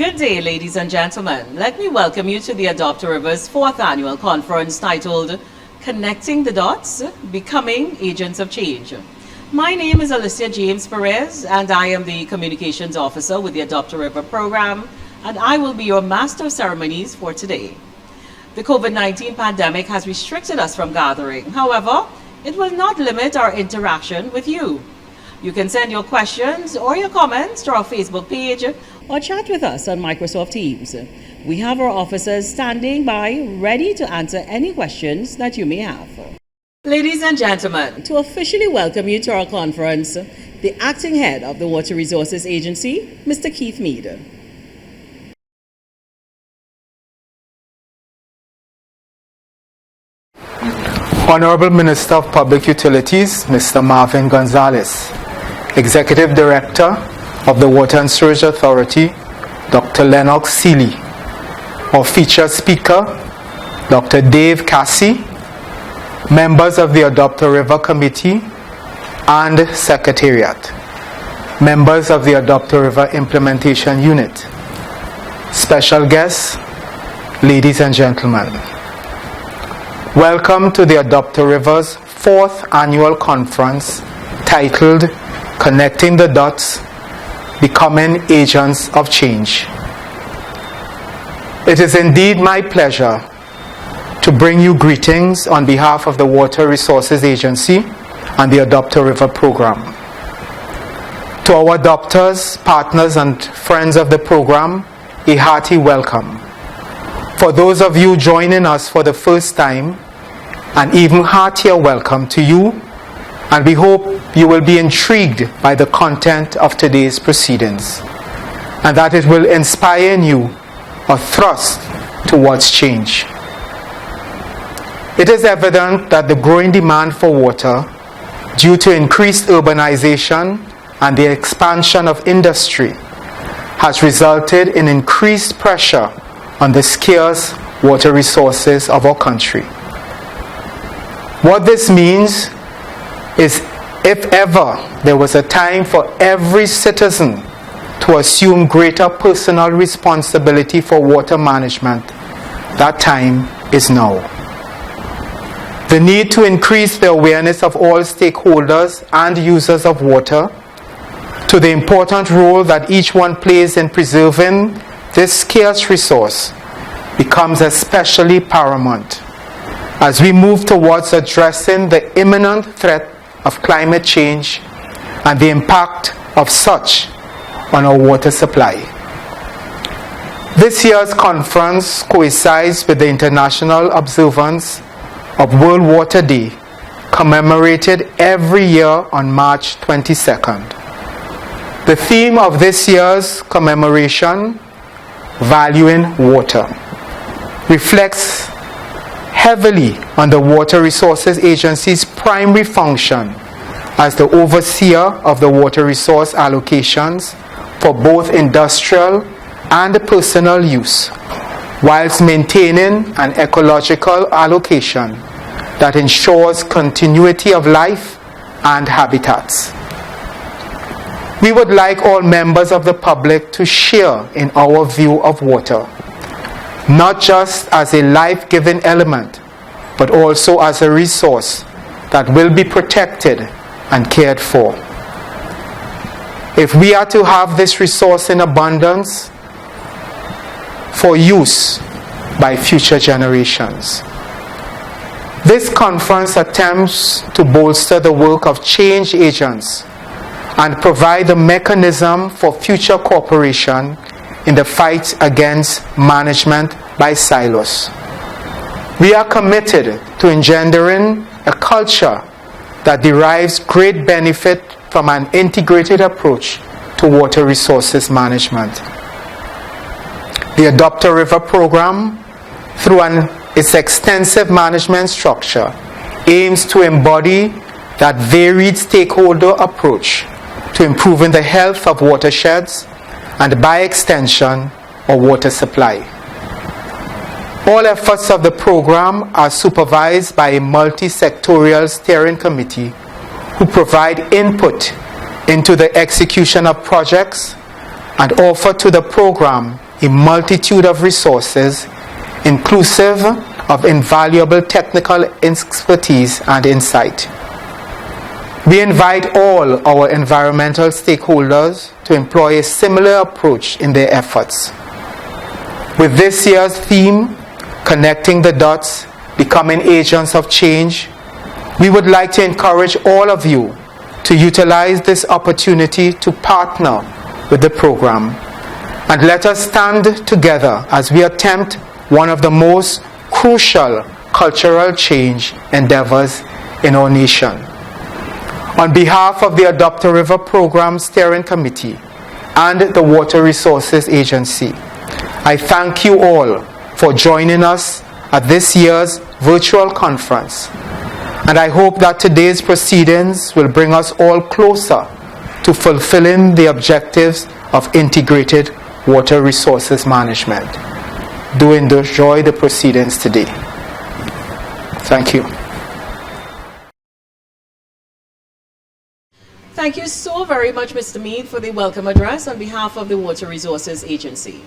Good day, ladies and gentlemen. Let me welcome you to the Adopt a River's 4th annual conference titled Connecting the Dots, Becoming Agents of Change. My name is Alicia James Perez, and I am the Communications Officer with the Adopt a River program, and I will be your Master of Ceremonies for today. The COVID-19 pandemic has restricted us from gathering. However, it will not limit our interaction with you. You can send your questions or your comments to our Facebook page or chat with us on Microsoft Teams. We have our officers standing by, ready to answer any questions that you may have. Ladies and gentlemen, to officially welcome you to our conference, the Acting Head of the Water Resources Agency, Mr. Keith Meade. Honorable Minister of Public Utilities, Mr. Marvin Gonzalez, Executive Director of the Water and Sewage Authority, Dr. Lennox Seeley, our featured speaker, Dr. Dave Cassie, members of the Adopt a River Committee and Secretariat, members of the Adopt a River Implementation Unit, special guests, ladies and gentlemen. Welcome to the Adopt a River's 4th annual conference titled Connecting the Dots, Becoming Agents of Change. It is indeed my pleasure to bring you greetings on behalf of the Water Resources Agency and the Adopt a River program. To our adopters, partners, and friends of the program, a hearty welcome. For those of you joining us for the first time, an even heartier welcome to you, and we hope you will be intrigued by the content of today's proceedings, and that it will inspire in you a thrust towards change. It is evident that the growing demand for water, due to increased urbanization and the expansion of industry, has resulted in increased pressure on the scarce water resources of our country. What this means is, if ever there was a time for every citizen to assume greater personal responsibility for water management, that time is now. The need to increase the awareness of all stakeholders and users of water to the important role that each one plays in preserving this scarce resource becomes especially paramount as we move towards addressing the imminent threat of climate change and the impact of such on our water supply. This year's conference coincides with the international observance of World Water Day, commemorated every year on March 22nd. The theme of this year's commemoration, Valuing Water, reflects heavily on the Water Resources Agency's primary function as the overseer of the water resource allocations for both industrial and personal use, whilst maintaining an ecological allocation that ensures continuity of life and habitats. We would like all members of the public to share in our view of water, not just as a life-giving element, but also as a resource that will be protected and cared for. If we are to have this resource in abundance for use by future generations. This conference attempts to bolster the work of change agents and provide a mechanism for future cooperation in the fight against management by silos. We are committed to engendering a culture that derives great benefit from an integrated approach to water resources management. The Adopt a River program, through its extensive management structure, aims to embody that varied stakeholder approach to improving the health of watersheds and, by extension, our water supply. All efforts of the program are supervised by a multi-sectorial steering committee who provide input into the execution of projects and offer to the program a multitude of resources, inclusive of invaluable technical expertise and insight. We invite all our environmental stakeholders to employ a similar approach in their efforts. With this year's theme, Connecting the Dots, Becoming Agents of Change, we would like to encourage all of you to utilize this opportunity to partner with the program. And let us stand together as we attempt one of the most crucial cultural change endeavors in our nation. On behalf of the Adopt a River Program Steering Committee and the Water Resources Agency, I thank you all for joining us at this year's virtual conference. And I hope that today's proceedings will bring us all closer to fulfilling the objectives of integrated water resources management. Do enjoy the proceedings today. Thank you. Thank you so very much, Mr. Meade, for the welcome address on behalf of the Water Resources Agency.